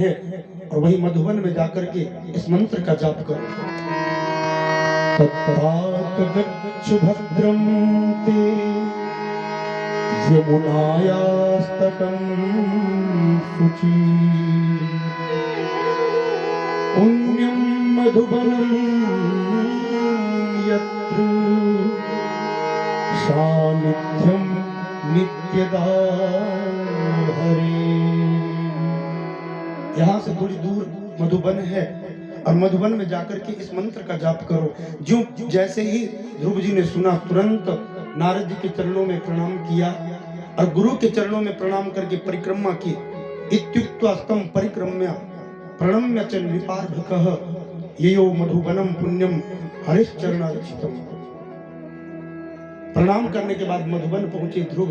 है और वही मधुबन में जाकर के इस मंत्र का जाप करो। तत्रात गच्छ भद्रं ते यमुनायास्तटं शुचि पुण्यं मधुबनं यत्र सानिध्यं नित्यदा हरे। यहाँ से थोड़ी दूर मधुबन है और मधुबन में जाकर के इस मंत्र का जाप करो। जो जैसे ही ध्रुव जी ने सुना तुरंत नारद जी के चरणों में प्रणाम किया और गुरु के चरणों में प्रणाम करके परिक्रमा की। इत्युक्त्वा स्तम परिक्रम्य प्रणम्य च नृपार्भकः ययो मधुबनम पुण्यम हरिश्चरणार्चितम। प्रणाम करने के बाद मधुबन पहुंचे ध्रुव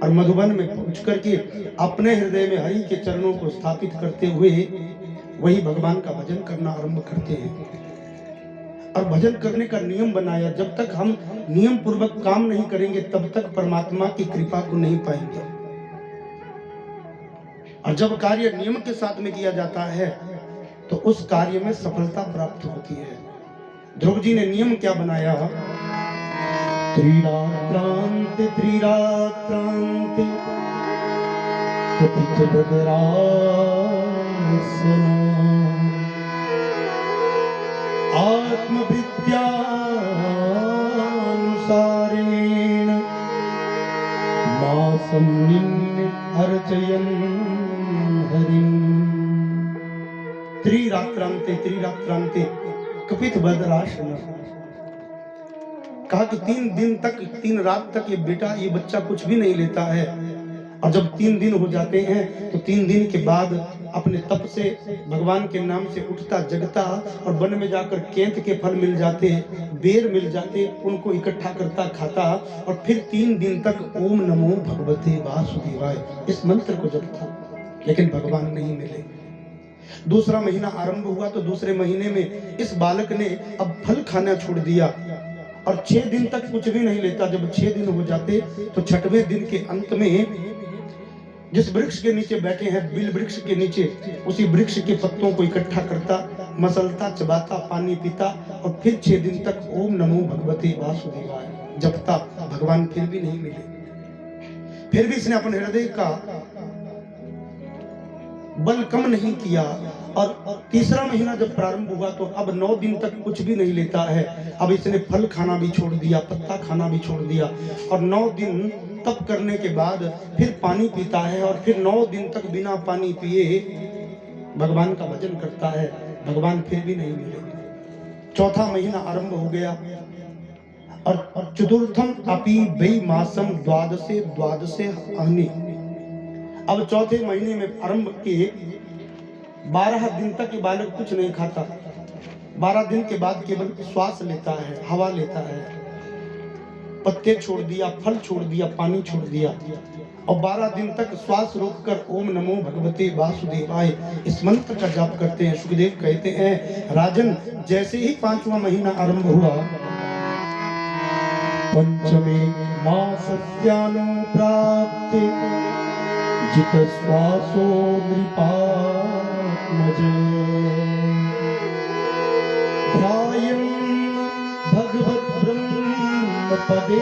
और मधुबन में पहुंच करके अपने हृदय में हरि के चरणों को स्थापित करते हुए वही भगवान का भजन करना आरंभ करते हैं। और भजन करने का नियम बनाया, जब तक हम नियम पूर्वक काम नहीं करेंगे तब तक परमात्मा की कृपा को नहीं पाएंगे। और जब कार्य नियम के साथ में किया जाता है तो उस कार्य में सफलता प्राप्त होती है। ध्रुव जी ने नियम क्या बनाया? त्रिरात्रांते त्रिरात्रांते कपित बदरासन आत्मवृत्त्यानुसारेण मासं अर्चयन् हरिं। त्रिरात्रांते त्रिरात्रांते कपित बदरासन। कहा कि 3 दिन तक 3 रात तक ये बच्चा कुछ भी नहीं लेता है। और जब 3 दिन हो जाते हैं तो 3 दिन के बाद अपने तप से भगवान के नाम से उठता जगता और वन में जाकर केंत के फल मिल जाते, बेर मिल जाते, उनको इकट्ठा करता खाता और फिर 3 दिन तक ओम नमो भगवते वासुदेवाय इस मंत्र को जपता। लेकिन भगवान नहीं मिले। दूसरा महीना आरंभ हुआ तो दूसरे महीने में इस बालक ने अब फल खाना छोड़ दिया और 6 दिन तक कुछ भी नहीं लेता। जब 6 दिन हो जाते तो 6वें दिन के अंत में जिस वृक्ष के नीचे बैठे हैं, बिल वृक्ष के नीचे, उसी वृक्ष के पत्तों को इकट्ठा करता, मसलता, चबाता, पानी पीता और फिर 6 दिन तक ओम नमो भगवते वासुदेवाय जपता। भगवान फिर भी नहीं मिले। फिर भी इसने अपने हृदय का बल कम नहीं किया और तीसरा महीना जब प्रारंभ हुआ तो अब 9 दिन तक कुछ भी नहीं लेता है। अब इसने फल खाना भी छोड़ दिया, पत्ता खाना भी छोड़ दिया और 9 दिन तप करने के बाद फिर पानी पीता है और फिर 9 दिन तक बिना पानी पिए भगवान का भजन करता है। भगवान फिर भी नहीं मिले। चौथा महीना आरंभ हो गया और चतुर्थम अपि वै मासम द्वादशे द्वादशे अहनि। अब चौथे महीने में आरंभ के 12 दिन तक ये बालक कुछ नहीं खाता। 12 दिन के बाद केवल श्वास लेता है, हवा लेता है, पत्ते छोड़ दिया, फल छोड़ दिया, पानी छोड़ दिया और 12 दिन तक श्वास रोककर ओम नमो भगवते वासुदेवाय इस मंत्र का जाप करते हैं। सुखदेव कहते हैं, राजन, जैसे ही 5वां महीना आरंभ हुआ, पंचमे मासस्यानुप्राप्ते जित श्वासो नृपात्मज ध्यायन् भगवत् ब्रह्मपदेकेन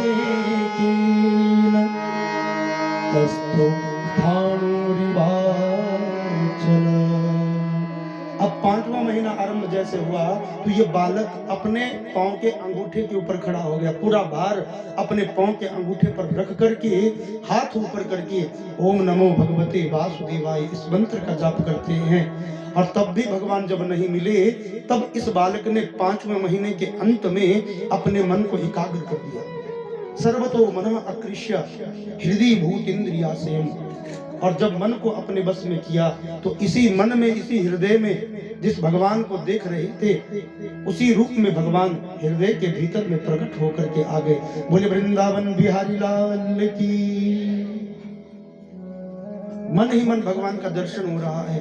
तस्थो स्थाणुरिवाचन। अब 5वां महीना आरंभ जैसे हुआ तो ये बालक अपने पांव के अंगूठे के ऊपर खड़ा हो गया। पूरा भार अपने पांव के अंगूठे पर रख करके हाथ ऊपर करके ओम नमो भगवते वासुदेवाय इस मंत्र का जाप करते हैं। और तब भी भगवान जब नहीं मिले तब इस बालक ने 5वें महीने के अंत में अपने मन को एकाग्र कर दिया। सर्वतो मनः अकृष्य हृदय भूत इंद्रियासेम। और जब मन को अपने बस में किया तो इसी मन में, इसी हृदय में जिस भगवान को देख रहे थे उसी रूप में भगवान हृदय के भीतर में प्रकट होकर के आ गए। बोले वृंदावन बिहारी लाल की। मन ही मन भगवान का दर्शन हो रहा है।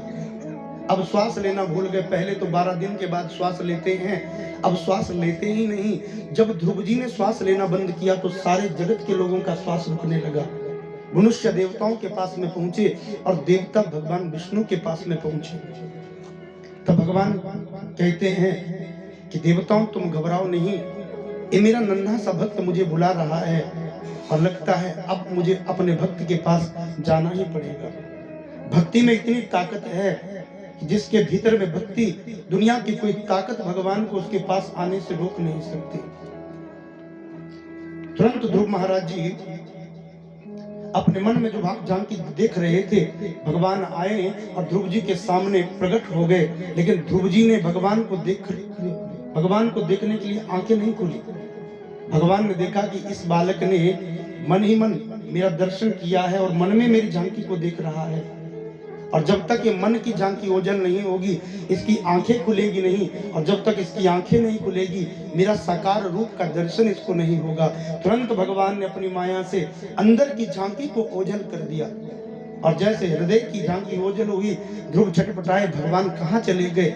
अब श्वास लेना भूल गए। पहले तो 12 दिन के बाद श्वास लेते हैं, अब श्वास लेते ही नहीं। जब ध्रुव जी ने श्वास लेना बंद किया तो सारे जगत के लोगों का श्वास रुकने लगा। मनुष्य देवताओं के पास में पहुंचे और देवता भगवान विष्णु के पास में पहुंचे। तब भगवान कहते हैं कि देवताओं तुम घबराओ नहीं, ये मेरा नन्हा सा भक्त मुझे बुला रहा है और लगता है अब मुझे अपने भक्त के पास जाना ही पड़ेगा। भक्ति में इतनी ताकत है कि जिसके भीतर में भक्ति, दुनिया की कोई ताकत भगवान को उसके पास आने से रोक नहीं सकती। तुरंत ध्रुव महाराज जी अपने मन में जो झांकी देख रहे थे, भगवान आए और ध्रुव जी के सामने प्रकट हो गए, लेकिन ध्रुव जी ने भगवान को देखने के लिए आंखें नहीं खोली। भगवान ने देखा कि इस बालक ने मन ही मन मेरा दर्शन किया है और मन में मेरी झांकी को देख रहा है, और जब तक ये मन की झांकी ओझल नहीं होगी, इसकी आंखें खुलेगी नहीं, और जब तक इसकी आंखें नहीं खुलेगी, मेरा साकार रूप का दर्शन इसको नहीं होगा। तुरंत भगवान ने अपनी माया से अंदर की झांकी को ओझल कर दिया, और जैसे हृदय की झांकी ओझल हुई, ध्रुव छटपटाए, भगवान कहाँ चले गए।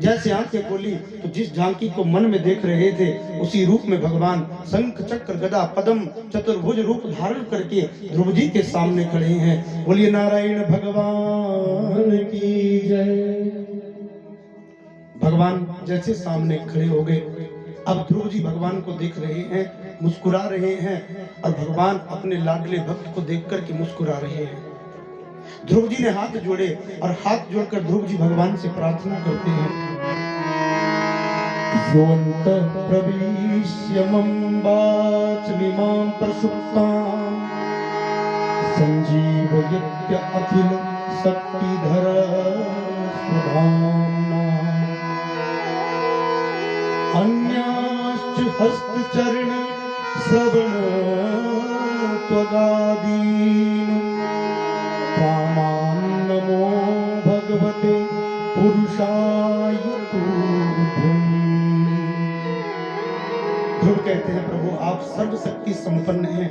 जैसे आंखें खोली तो जिस झांकी को मन में देख रहे थे, उसी रूप में भगवान शंख चक्र गदा पद्म चतुर्भुज रूप धारण करके ध्रुव जी के सामने खड़े हैं। बोलिए नारायण भगवान की जय। भगवान जैसे सामने खड़े हो गए, अब ध्रुव जी भगवान को देख रहे हैं, मुस्कुरा रहे हैं, और भगवान अपने लाडले भक्त को देख कर के मुस्कुरा रहे हैं। ध्रुव जी ने हाथ जोड़े, और हाथ जोड़कर ध्रुव जी भगवान से प्रार्थना करते हैं, योऽन्तः प्रविश्य मम वाचमिमां प्रसुप्तां संजीवयत्य अखिल शक्तिधर सुधाम्ना अन्याश्च हस्तचरण श्रवण त्वगादीन् प्राणान् नमो भगवते पुरुषाय तुभ्यम्। ध्रुव कहते हैं, प्रभु आप सर्वशक्ति संपन्न हैं।